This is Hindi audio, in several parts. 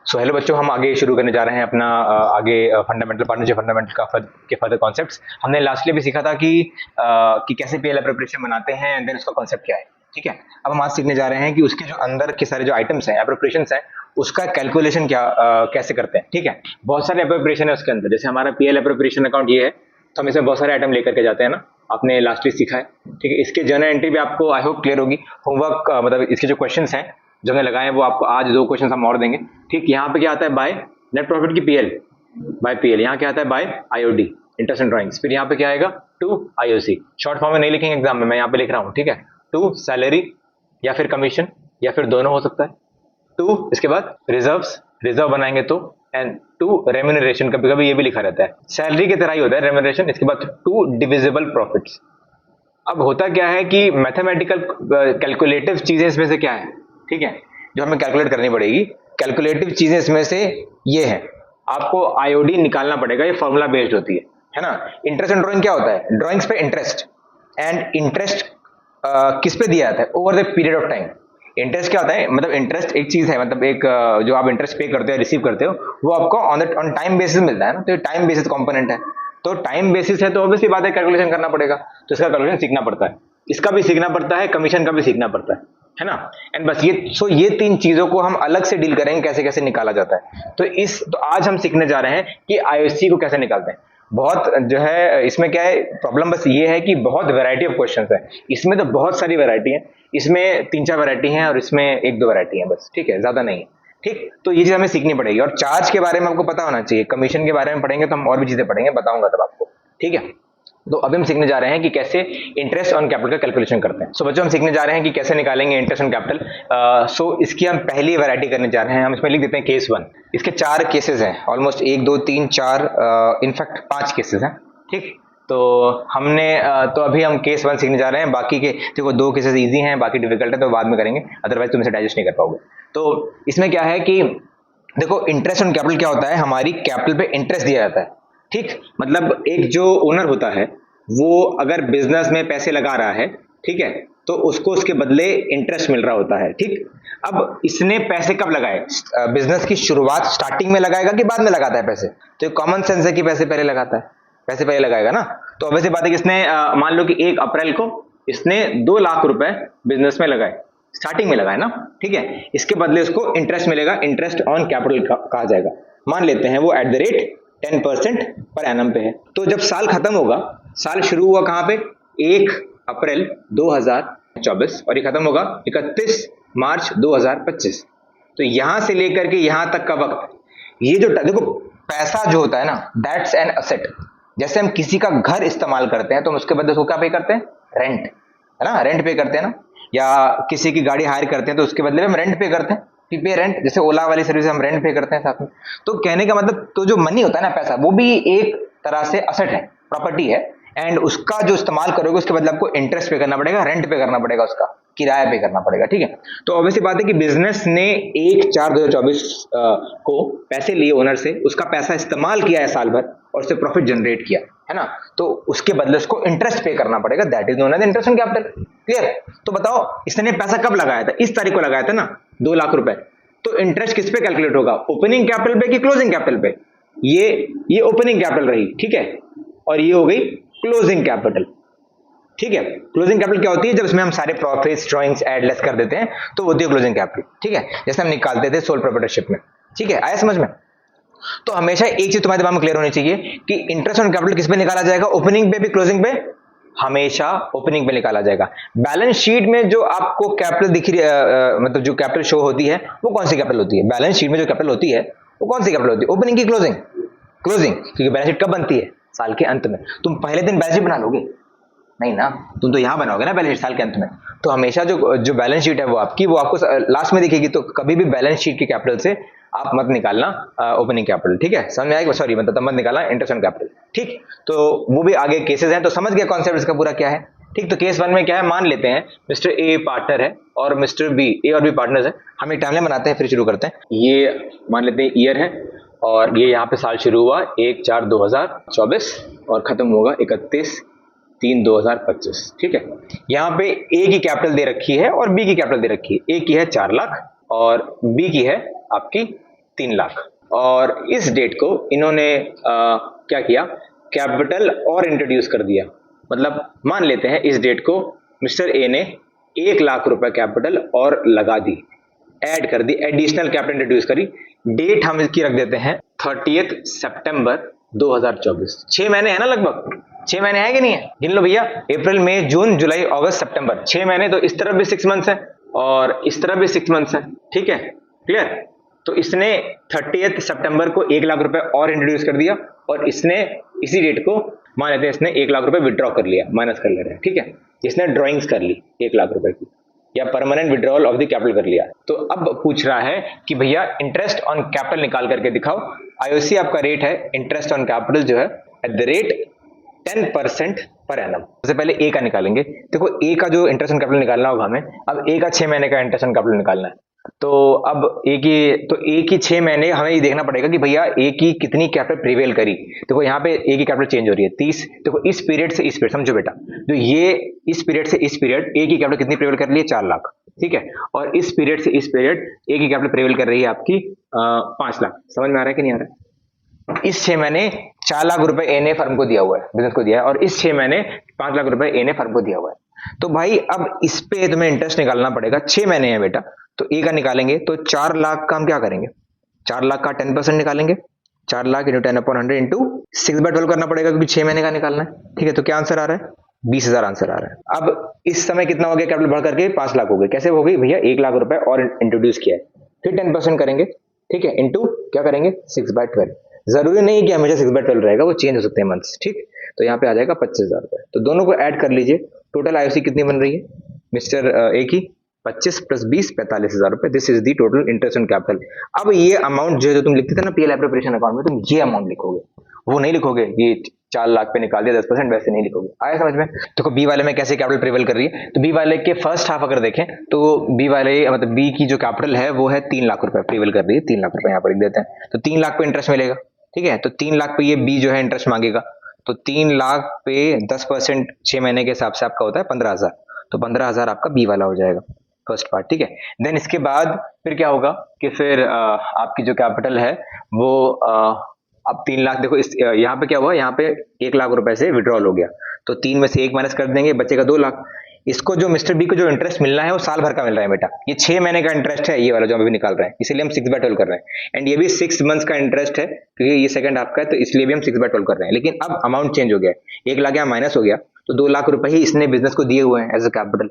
सो हेलो बच्चों, हम आगे शुरू करने जा रहे हैं अपना आगे फंडामेंटल पार्टनरशिप फंडामेंटल के फर्दर कॉन्सेप्ट्स। हमने लास्टली भी सीखा था कि कैसे पीएल एप्रोप्रिएशन बनाते हैं एंड देन उसका कॉन्सेप्ट क्या है। ठीक है, अब हम आज सीखने जा रहे हैं कि उसके जो अंदर के सारे जो आइटम्स हैं, एप्रोप्रिएशंस हैं, उसका कैलकुलेशन कैसे करते हैं। ठीक है, बहुत सारे एप्रोप्रिएशन है उसके अंदर। जैसे हमारा पीएल एप्रोप्रिएशन अकाउंट ये है, तो हम इसमें बहुत सारे आइटम लेकर के जाते हैं ना, आपने लास्टली सीखा है। ठीक है, इसके जर्नल एंट्री भी आपको आई होप क्लियर होगी। होमवर्क मतलब इसके जो क्वेश्चंस हैं जो हमने लगाए हैं वो आपको आज 2 क्वेश्चन हम और देंगे। ठीक, यहाँ पे क्या आता है बाय नेट प्रॉफिट की पीएल बाय पीएल, यहाँ क्या आता है by IOD interest and drawings. फिर यहाँ पे क्या आएगा टू आईओसी, शॉर्ट फॉर्म में नहीं लिखेंगे एग्जाम में, मैं यहाँ पे लिख रहा हूँ। ठीक है, टू सैलरी या फिर कमीशन या फिर दोनों हो सकता है। टू इसके बाद रिजर्व्स, रिजर्व बनाएंगे तो, एंड टू रेम्यूनरेशन, कभी कभी ये भी लिखा रहता है, सैलरी की तरह ही होता है रेम्यूनरेशन। इसके बाद टू डिविजिबल प्रॉफिट्स। अब होता क्या है कि मैथमेटिकल कैलकुलेटिव चीजें इसमें से क्या है, ठीक है, जो हमें कैलकुलेट करनी पड़ेगी। कैलकुलेटिव चीजें इसमें से ये है, आपको आईओडी निकालना पड़ेगा, ये फॉर्मूला बेस्ड होती है ना। इंटरेस्ट एंड ड्राइंग क्या होता है, ड्राइंग्स पे इंटरेस्ट, एंड इंटरेस्ट किस पे दिया जाता है, over the period of time. Interest क्या होता है, मतलब इंटरेस्ट एक चीज है, मतलब एक जो आप इंटरेस्ट पे करते हो रिसीव करते हो वो आपको ऑन टाइम बेसिस मिलता है ना, तो ये टाइम बेसिस कंपोनेंट है। तो टाइम बेसिस है तो ऑब्वियसली बात है कैलकुलेशन करना पड़ेगा, तो इसका कैलकुलेशन सीखना पड़ता है, इसका भी सीखना पड़ता है, कमीशन का भी सीखना पड़ता है ना। एंड बस ये 3 चीजों को हम अलग से डील करेंगे, कैसे कैसे निकाला जाता है। तो आज हम सीखने जा रहे हैं कि आईओसी को कैसे निकालते हैं। बहुत जो है इसमें क्या है प्रॉब्लम, बस ये है कि बहुत वैरायटी ऑफ क्वेश्चंस है इसमें, तो बहुत सारी वैरायटी है इसमें, 3-4 वैरायटी है और इसमें 1-2 वैरायटी है बस। ठीक है, ज्यादा नहीं है। ठीक, तो ये चीज हमें सीखनी पड़ेगी, और चार्ज के बारे में आपको पता होना चाहिए। कमीशन के बारे में पढ़ेंगे तो हम और भी चीजें पढ़ेंगे, बताऊंगा तब आपको। ठीक है, तो अभी हम सीखने जा रहे हैं कि कैसे इंटरेस्ट ऑन कैपिटल का कैलकुलेशन करते हैं। सो बच्चों, हम सीखने जा रहे हैं कि कैसे निकालेंगे इंटरेस्ट ऑन कैपिटल। सो इसकी हम पहली वैरायटी करने जा रहे हैं, हम इसमें लिख देते हैं केस 1। इसके 4 केसेस हैं, ऑलमोस्ट 1 2 3 4 इनफैक्ट 5 केसेस हैं। ठीक, तो हमने तो अभी हम केस 1 सीखने जा रहे हैं। बाकी के देखो 2 केसेस इजी हैं, बाकी डिफिकल्ट है, तो बाद में करेंगे, अदरवाइज तुम इसे डाइजेस्ट नहीं कर पाओगे। तो इसमें क्या है कि देखो इंटरेस्ट ऑन कैपिटल क्या होता है, हमारी कैपिटल पे इंटरेस्ट दिया जाता है। ठीक, मतलब एक जो ओनर होता है वो अगर बिजनेस में पैसे लगा रहा है, ठीक है, तो उसको उसके बदले इंटरेस्ट मिल रहा होता है। ठीक, अब इसने पैसे कब लगाए, बिजनेस की शुरुआत स्टार्टिंग में लगाएगा कि बाद में लगाता है पैसे, तो कॉमन सेंस है कि पैसे पहले लगाता है, पैसे पहले लगाएगा ना। तो वैसे बात है कि इसने मान लो कि 1 अप्रैल को इसने 2 लाख रुपए बिजनेस में लगाए, स्टार्टिंग में लगाए ना। ठीक है, इसके बदले उसको इंटरेस्ट मिलेगा, इंटरेस्ट ऑन कैपिटल कहा जाएगा। मान लेते हैं वो @ 10% पर एनम पे है। तो जब साल खत्म होगा, साल शुरू हुआ कहां पे, 1 अप्रैल 2024 और ये खत्म होगा 31 मार्च 2025। तो यहां से लेकर के यहां तक का वक्त, ये जो देखो पैसा जो होता है ना, दैट्स एन असेट। जैसे हम किसी का घर इस्तेमाल करते हैं तो हम उसके बदले उसको क्या पे करते हैं, रेंट, है ना, रेंट पे करते हैं ना। या किसी की गाड़ी हायर करते हैं तो उसके बदले में हम रेंट पे करते हैं, पे रेंट, जैसे ओला वाली सर्विस हम रेंट पे करते हैं साथ में। तो कहने का मतलब, तो जो मनी होता है ना, पैसा, वो भी एक तरह से असेट है, प्रॉपर्टी है, एंड उसका जो इस्तेमाल करोगे उसके बदले आपको इंटरेस्ट पे करना पड़ेगा, रेंट पे करना पड़ेगा, उसका किराया पे करना पड़ेगा। ठीक है, तो ऑब्वियसली बात है कि बिजनेस ने 1/4/2024 को पैसे लिए ओनर से, उसका पैसा इस्तेमाल किया है साल भर और उससे प्रॉफिट जनरेट किया है ना, तो उसके बदले उसको इंटरेस्ट पे करना पड़ेगा, that is known as interest on capital. Clear? तो बताओ इसने पैसा कब लगाया था, इस तारीख को लगाया था ना, 2 लाख रुपए। तो इंटरेस्ट किस पे कैलकुलेट होगा, ओपनिंग कैपिटल पे कि क्लोजिंग कैपिटल पे। ये ओपनिंग कैपिटल रही, ठीक है, और ये हो गई क्लोजिंग कैपिटल। ठीक है, क्लोजिंग कैपिटल क्या होती है, जब इसमें हम सारे प्रॉफिट्स ड्राइंग्स ऐड लेस कर देते हैं तो होती है क्लोजिंग कैपिटल। ठीक है, जैसे हम निकालते थे सोल प्रोप्राइटरशिप में। ठीक है, आया समझ में? तो हमेशा एक चीज तुम्हारे दिमाग में क्लियर होनी चाहिए कि इंटरेस्ट ऑन कैपिटल किस पे निकाला जाएगा, ओपनिंग पे भी क्लोजिंग पे, हमेशा ओपनिंग पे निकाला जाएगा। बैलेंस शीट में जो आपको कैपिटल दिख रही मतलब जो कैपिटल शो होती है वो कौन सी कैपिटल होती है, बैलेंस शीट में जो कैपिटल होती है वो कौन सी कैपिटल होती है, ओपनिंग की क्लोजिंग, क्लोजिंग, क्योंकि बैलेंस शीट कब बनती है, साल के अंत में। तुम पहले दिन बैलेंस शीट बना लोगे नहीं ना, तुम तो यहां बनाओगे ना बैलेंस शीट साल के अंत में। तो हमेशा जो बैलेंस शीट है वो आपको लास्ट में दिखेगी, तो कभी भी बैलेंस शीट के कैपिटल से आप मत निकालना ओपनिंग कैपिटल। ठीक है, समझ में आएगा, सॉरी मतलब मत निकालना इंटरेस्ट ऑन कैपिटल। ठीक, तो वो भी आगे केसेस हैं, तो समझ गया कॉन्सेप्ट इसका पूरा क्या है। ठीक, तो केस 1 में क्या है, मान लेते हैं मिस्टर ए पार्टनर है और मिस्टर बी, ए और बी पार्टनर्स है। हम एक टाइमलाइन बनाते हैं फिर शुरू करते हैं। ये मान लेते हैं ईयर है, और ये यहाँ पे साल शुरू हुआ 1/4/2024 और खत्म होगा 31/3/2025। ठीक है, यहाँ पे ए की कैपिटल दे रखी है और बी की कैपिटल दे रखी है। ए की है 4 लाख और बी की है आपकी 3 लाख। और इस डेट को इन्होंने क्या किया, कैपिटल और इंट्रोड्यूस कर दिया। मतलब मान लेते हैं इस डेट को मिस्टर ए ने 1 लाख रुपए कैपिटल और लगा दी, ऐड कर दी, एडिशनल कैपिटल इंट्रोड्यूस करी। डेट हम इसकी रख देते हैं 30 सितंबर 2024। 6 महीने है ना, लगभग 6 महीने है कि नहीं है, गिन लो भैया, अप्रैल मई जून जुलाई अगस्त सितंबर, 6 महीने। तो इस तरफ भी 6 मंथ्स है और इस तरफ भी 6 मंथ्स है, ठीक है, क्लियर। तो इसने 30 सितंबर को 1 लाख रुपए और इंट्रोड्यूस कर दिया और इसने इसी डेट को मान लेते हैं इसने 1 लाख रुपए विड्रॉ कर लिया, माइनस कर ले रहे हैं, ठीक है। इसने ड्रॉइंग्स कर ली 1 लाख रुपए की, या permanent withdrawal of the capital कर लिया। तो अब पूछ रहा है कि भैया इंटरेस्ट ऑन कैपिटल निकाल करके दिखाओ। आईओसी आपका रेट है इंटरेस्ट ऑन कैपिटल जो है at the rate 10% per annum. सबसे पहले ए का निकालेंगे। देखो ए का जो इंटरेस्ट ऑन कैपिटल निकालना होगा हमें, अब ए का 6 महीने का इंटरेस्ट ऑन कैपिटल निकालना है। तो अब ए की 6 महीने हमें ये देखना पड़ेगा कि भैया ए की कितनी कैपिटल प्रिवेल करी। देखो यहाँ पे ए की कैपिटल चेंज हो रही है 30। देखो इस पीरियड से इस पीरियड, समझो बेटा, जो ये इस पीरियड से इस पीरियड ए की कैपिटल कितनी प्रिवेल कर रही है, 4 लाख, ठीक है। और इस पीरियड से इस पीरियड ए की कैपिटल प्रिवेल कर रही है आपकी 5 लाख। समझ में आ रहा है कि नहीं आ रहा है? इस 6 महीने 4 लाख रुपए ए ने फर्म को दिया हुआ है, बिजनेस को दिया है, और इस 6 महीने 5 लाख रुपए ए ने फर्म को दिया हुआ है। तो भाई अब इस पे तुम्हें इंटरेस्ट निकालना पड़ेगा। 6 महीने है बेटा, तो ए का निकालेंगे तो 4 लाख का हम क्या करेंगे, 4 लाख का 10% निकालेंगे। 4 लाख इंटू 10/100 इंटू 6/12 करना पड़ेगा क्योंकि 6 महीने का निकालना है, ठीक है। तो क्या आंसर आ रहा है, 20,000 आंसर आ रहा है। अब इस समय कितना हो गया, कैपिटल बढ़ करके 5 लाख हो गए। कैसे हो गई भैया, 1 लाख रुपए और इंट्रोड्यूस किया है, फिर 10% करेंगे, ठीक है, इंटू क्या करेंगे 6/12। जरूरी नहीं कि हमेशा 6/12 रहेगा, वो चेंज हो सकते हैं मंथ्स, ठीक। तो यहाँ पे आ जाएगा 25,000 रुपए। तो दोनों को ऐड कर लीजिए, टोटल आईओसी कितनी बन रही है मिस्टर ए की, 25 + 20 45,000 रुपए। This is the total interest on capital. अब ये अमाउंट जो तुम लिखते थे ना पीएल प्रिपरेशन अकाउंट में, तुम ये अमाउंट लिखोगे, वो नहीं लिखोगे ये 4 लाख पे निकाल दिया 10%, वैसे नहीं लिखोगे। आया समझ में? देखो बी वाले में कैसे कैपिटल प्रिवेल कर रही है। तो बी वाले के फर्स्ट हाफ अगर देखें तो बी वाले मतलब बी की जो कैपिटल है वो है 3 लाख रुपए प्रिवेल कर रही है। 3 लाख रुपए यहाँ पर लिख देते हैं। तो 3 लाख पे इंटरेस्ट मिलेगा, ठीक है। तो 3 लाख पे ये बी जो है इंटरेस्ट मांगेगा। तो 3 लाख पे 10% 6 महीने के हिसाब से आपका होता है 15,000। तो 15,000 आपका बी वाला हो जाएगा फर्स्ट पार्ट, ठीक है। देन इसके बाद फिर क्या होगा कि फिर आपकी जो कैपिटल है वो अब 3 लाख, देखो इस यहाँ पे क्या हुआ, यहाँ पे 1 लाख रुपए से विड्रॉल हो गया। तो 3 में से 1 माइनस कर देंगे, बचेगा 2 लाख। इसको जो मिस्टर बी को जो इंटरेस्ट मिलना है वो साल भर का मिल रहा है बेटा। ये 6 महीने का इंटरेस्ट है, ये वाला जो हम अभी निकाल रहे हैं, इसीलिए हम 6/12 कर रहे हैं। एंड ये भी 6 मंथ्स का इंटरेस्ट है क्योंकि ये सेकंड हाफ का है, तो इसलिए भी हम 6/12 कर रहे हैं। लेकिन अब अमाउंट चेंज हो गया, 1 लाख यहाँ माइनस हो गया, तो 2 लाख रुपए ही इसने बिजनेस को दिए हुए हैं एज अ कैपिटल।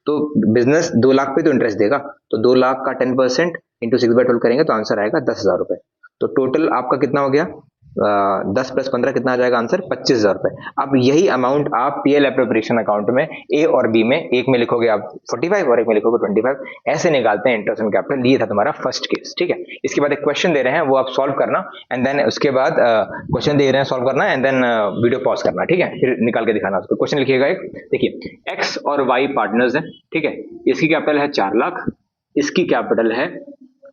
तो बिजनेस 2 लाख पे तो इंटरेस्ट देगा, तो 2 लाख का 10% इंटू 6/12 करेंगे तो आंसर आएगा 10,000 रुपए। तो टोटल आपका कितना हो गया, 10 + 15 कितना आ जाएगा आंसर, 25,000 रुपए। अब यही अमाउंट आप पीएल एप्रोप्रिएशन अकाउंट में ए और बी में, एक में लिखोगे आप 45 और एक में लिखोगे 25, ऐसे निकालते हैं इंटरेस्ट ऑन कैपिटल। ये था तुम्हारा फर्स्ट केस, ठीक है। इसके बाद एक क्वेश्चन दे रहे हैं, वो आप सॉल्व करना, एंड देन उसके बाद क्वेश्चन दे रहे हैं सॉल्व करना, एंड देन वीडियो पॉज करना, ठीक है, फिर निकाल के दिखाना उसको। क्वेश्चन लिखिएगा एक, देखिए एक्स और वाई पार्टनर्स हैं, ठीक है। इसकी कैपिटल है 4 लाख, इसकी कैपिटल है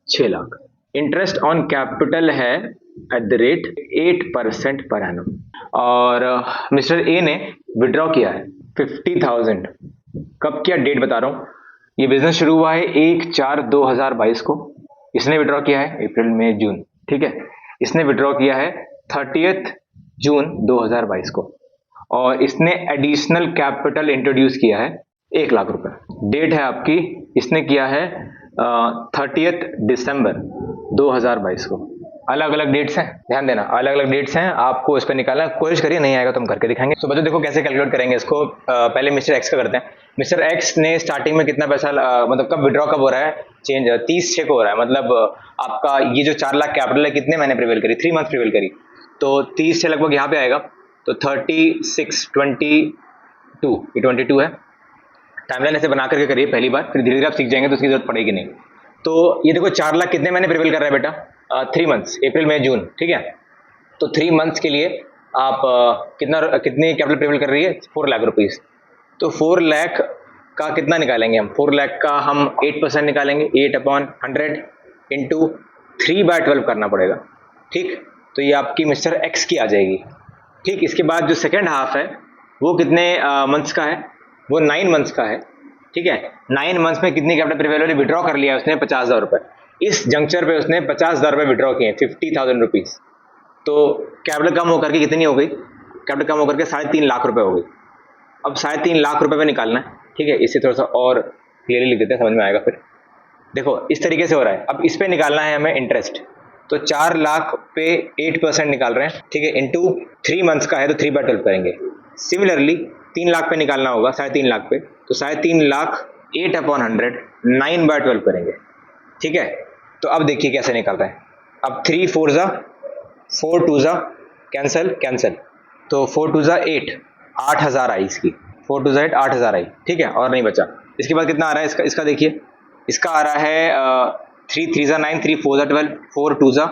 6 लाख। इंटरेस्ट ऑन कैपिटल है at the rate 8% per annum, और मिस्टर ए ने विड्रॉ किया है 50,000। कब किया, डेट बता रहा हूं, ये बिजनेस शुरू हुआ है 1/4/2022 को। इसने विड्रॉ किया है अप्रैल मई जून, ठीक है। इसने विड्रॉ किया है 30 जून 2022 को, और इसने एडिशनल कैपिटल इंट्रोड्यूस किया है 1 लाख रुपए। डेट है आपकी, इसने किया है 30 दिसंबर 2022 को। अलग अलग डेट्स हैं, ध्यान देना, अलग अलग डेट्स हैं, आपको इस पर निकालना कोशिश करिए, नहीं आएगा तो हम करके दिखाएंगे। तो बच्चों देखो कैसे कैलकुलेट करेंगे इसको। पहले मिस्टर एक्स का करते हैं। मिस्टर एक्स ने स्टार्टिंग में कितना पैसा मतलब कब विड्रॉ कब हो रहा है, चेंज 30/6 को हो रहा है। मतलब आपका ये जो 4 लाख कैपिटल है कितने महीने प्रिवेल करी, 3 मंथ प्रिवेल करी, तो 30 से लगभग यहाँ पे आएगा। तो 36 22, ये 22 है। टाइमलाइन ऐसे बना करके करिए पहली बार, फिर धीरे धीरे आप सीख जाएंगे तो उसकी जरूरत पड़ेगी नहीं। तो ये देखो 4 लाख कितने महीने प्रिवेल कर रहा है बेटा, 3 मंथ्स, अप्रैल मई जून, ठीक है। तो 3 मंथ्स के लिए आप कितनी कैपिटल प्रिवेल कर रही है, 4 लाख रुपीज। तो 4 लाख का कितना निकालेंगे हम, 4 लाख का हम 8% निकालेंगे, 8/100 इंटू 3/12 करना पड़ेगा, ठीक। तो ये आपकी मिस्टर एक्स की आ जाएगी, ठीक। इसके बाद जो सेकेंड हाफ है वो कितने मंथ्स का है, वो 9 मंथ्स का है, ठीक है। 9 मंथ्स में कितनी कैपिटल प्रिवेल हो रही, विड्रॉ कर लिया उसने 50,000 रुपए। इस जंक्चर पे उसने 50,000 रुपये विड्रॉ किए, 50,000 रुपीज़। तो कैपिटल कम होकर के कितनी हो गई? कैपिटल कम होकर के 3.5 लाख रुपए हो गई। अब 3.5 लाख रुपए पे निकालना है, ठीक है। इसे थोड़ा सा और क्लियरली लिख देते हैं, समझ में आएगा फिर। देखो इस तरीके से हो रहा है। अब इस पे निकालना है हमें इंटरेस्ट, तो 4 लाख पे 8% निकाल रहे हैं, ठीक है। इंटू 3 मंथ्स का है तो 3/12 करेंगे। सिमिलरली 3 लाख पे निकालना होगा, 3.5 लाख पे, तो 3.5 लाख 8/100 9/12 करेंगे, ठीक है। तो अब देखिए कैसे निकल रहा है। अब 3 4 जा 4 2 जा कैंसिल कैंसिल, तो 4 2 जा 8, 8,000 आई इसकी, 4 2 जा 8, 8,000 आई, ठीक है। और नहीं बचा। इसके बाद कितना आ रहा है इसका देखिए, इसका आ रहा है 3 3 जा 9, 3 4 जा 12, 4 2 जा,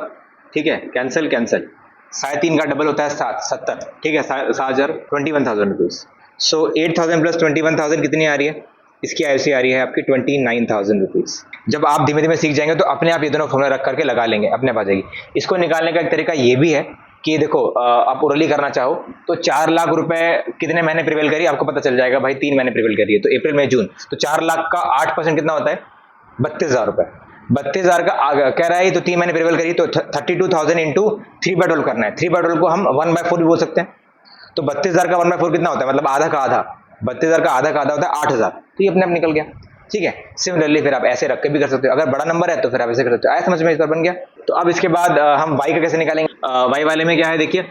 ठीक है, कैंसिल कैंसिल। 3.5 का डबल होता है 7, 70, ठीक है। 7,000 21,000 रुपीज़। सो 8,000 प्लस 21,000 कितनी आ रही है? इसकी आयुषी आ रही है आपकी 29,000 रुपीज़। जब आप धीमे धीमे सीख जाएंगे तो अपने आप ये दोनों फॉर्मूला रख करके लगा लेंगे, अपने आप आ जाएगी। इसको निकालने का एक तरीका ये भी है कि देखो आप ओरली करना चाहो तो 4 लाख रुपए कितने महीने प्रिवेल करी आपको पता चल जाएगा भाई, 3 महीने प्रिवेल करी है, तो अप्रैल मई जून, तो 4 लाख का 8% कितना होता है? 32,000 रुपए। 32,000 का कह रहा है तो 3 महीने प्रिवेल करी, तो 32,000 इंटू 3/12 करना है। 3/12 को हम 1/4 भी बोल सकते हैं। तो 32,000 का 1/4 कितना होता है? मतलब आधा का आधा, 32,000 का आधा होता है 8,000, तो ये अपने आप निकल गया, ठीक है। सिमिलरली फिर आप ऐसे रख के भी कर सकते हो, अगर बड़ा नंबर है तो फिर आप ऐसे कर सकते हो। आया समझ में? इस बार बन गया। तो अब इसके बाद हम वाई का कैसे निकालेंगे? वाई वाले में क्या है देखिए,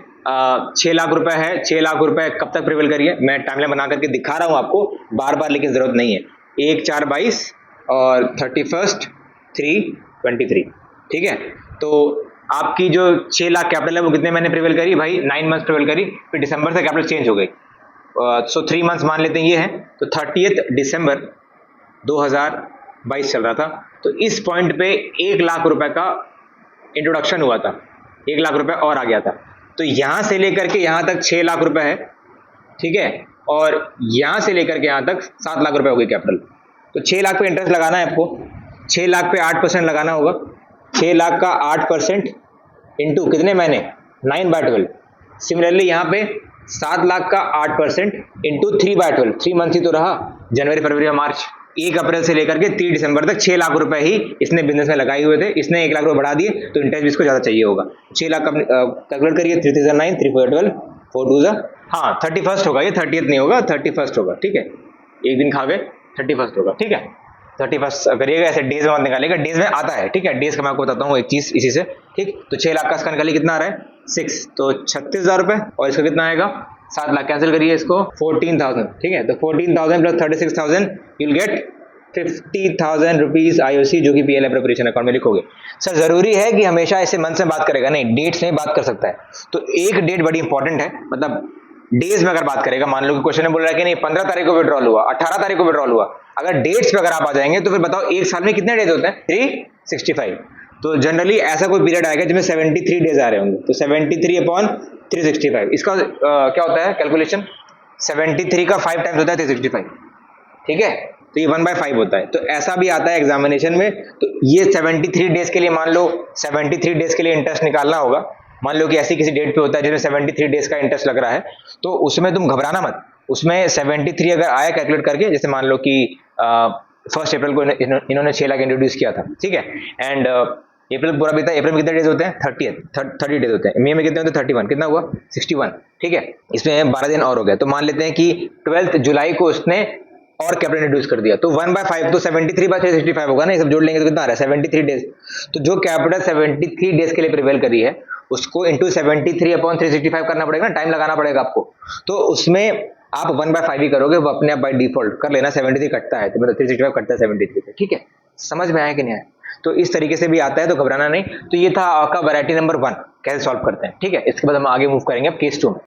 6 लाख रुपए है। 6 लाख रुपए कब तक प्रिवेल करिए, मैं टाइमलाइन बना करके दिखा रहा हूं आपको, बार बार लेकिन जरूरत नहीं है। 1/4/22 और 31st 3/23, ठीक है। तो आपकी जो 6 लाख कैपिटल है वो कितने महीने प्रिवेल करी भाई? 9 मंथ्स प्रिवेल करी, फिर दिसंबर से कैपिटल चेंज हो गई, सो 3 मंथ्स मान लेते हैं ये है। तो 30 दिसंबर 2022 चल रहा था, तो इस पॉइंट पे 1 लाख रुपए का इंट्रोडक्शन हुआ था, 1 लाख रुपए और आ गया था। तो यहां से लेकर के यहां तक 6 लाख रुपए है, ठीक है, और यहां से लेकर के यहां तक 7 लाख रुपए हो गई कैपिटल। तो 6 लाख पे इंटरेस्ट लगाना है आपको, 6 लाख पे 8% लगाना होगा। 6 लाख का 8% इंटू कितने महीने? 9/12। सिमिलरली यहाँ पे 7 लाख का 8% इंटू 3/12, 3 मंथ ही तो रहा, जनवरी फरवरी और मार्च। 1 अप्रैल से लेकर के 30 दिसंबर तक 6 लाख रुपए ही इसने बिजनेस में लगाए हुए थे। इसने 1 लाख रुपए बढ़ा दिए तो इंटरेस्ट भी इसको ज्यादा चाहिए होगा। 6 लाख कैलकुलेट करिए, 3 3 9, 3 4 12, 4 2 हाँ 31st होगा, ये 30th नहीं होगा, 31st होगा, ठीक है। एक दिन खा गए, 31st होगा, ठीक है। 31st करिएगा, ऐसे डेज में मत निकालिएगा, डेज में आता है, ठीक है। डेज का मैं आपको बताता हूँ एक चीज इसी से, ठीक। तो 6 लाख का इसका निकालिए, कितना आ रहा है? 6, तो 36,000 रुपए, और इसका कितना आएगा? 7 लाख। कैंसिल करिए इसको, 14,000, ठीक है। तो 14,000 plus 36,000 you will get 50,000 rupees IOC, जो कि पीएल प्रिपरेशन अकाउंट में लिखोगे। सर जरूरी है कि हमेशा ऐसे मंथ में बात करेगा? नहीं, डेट्स में बात कर सकता है। तो एक डेट बड़ी इंपॉर्टेंट है, मतलब डेज में अगर बात करेगा, मान लो कि क्वेश्चन में बोल रहा है कि नहीं 15 तारीख को विड्रॉल हुआ, 18 तारीख को विड्रॉल हुआ, अगर डेट्स पे अगर आप आ जाएंगे तो फिर बताओ एक साल में कितने डेज होते हैं? 365। तो जनरली ऐसा कोई पीरियड आएगा जिसमें 73 डेज आ रहे होंगे, तो 73/365, इसका क्या होता है कैलकुलेशन? 73 का 5 टाइम्स होता है 365, ठीक है। तो ये 1/5 होता है। तो ऐसा भी आता है एग्जामिनेशन में। तो ये 73 डेज के लिए, मान लो 73 डेज के लिए इंटरेस्ट निकालना होगा, मान लो कि ऐसी किसी डेट पे होता है जिसमें 73 डेज का इंटरेस्ट लग रहा है, तो उसमें तुम घबराना मत। उसमें 73 अगर आया कैलकुलेट करके, जैसे मान लो कि 1 अप्रैल को इन्होंने 6 लाख इंट्रोड्यूस किया था, ठीक है, एंड अप्रैल पूरा बीता। अप्रैल में कितने डेज होते हैं? 30 डेज होते हैं। मई में कितने होते हैं? 31। कितना हुआ? 61, ठीक है। इसमें 12 दिन और हो गए। तो मान लेते हैं कि 12 जुलाई को उसने और कैपिटल इंट्रोड्यूस कर दिया, तो 1/5 तो 73/365 होगा ना, ये सब जोड़ लेंगे तो कितना आ रहा है? 73 डेज। तो जो कैपिटल 73 डेज के लिए प्रिवेल करी है उसको इंटू 73/365 करना पड़ेगा ना, टाइम लगाना पड़ेगा आपको। तो उसमें आप 1/5 ही करोगे, वो अपने आप बाय डिफॉल्ट कर लेना। 73 कटता है तो मतलब 365 कटता है 73 पे, ठीक है। समझ में आया कि नहीं आया? तो इस तरीके से भी आता है, तो घबराना नहीं। तो ये था आपका वैरायटी नंबर 1, कैसे सॉल्व करते हैं, ठीक है। इसके बाद हम आगे मूव करेंगे अब केस 2 में।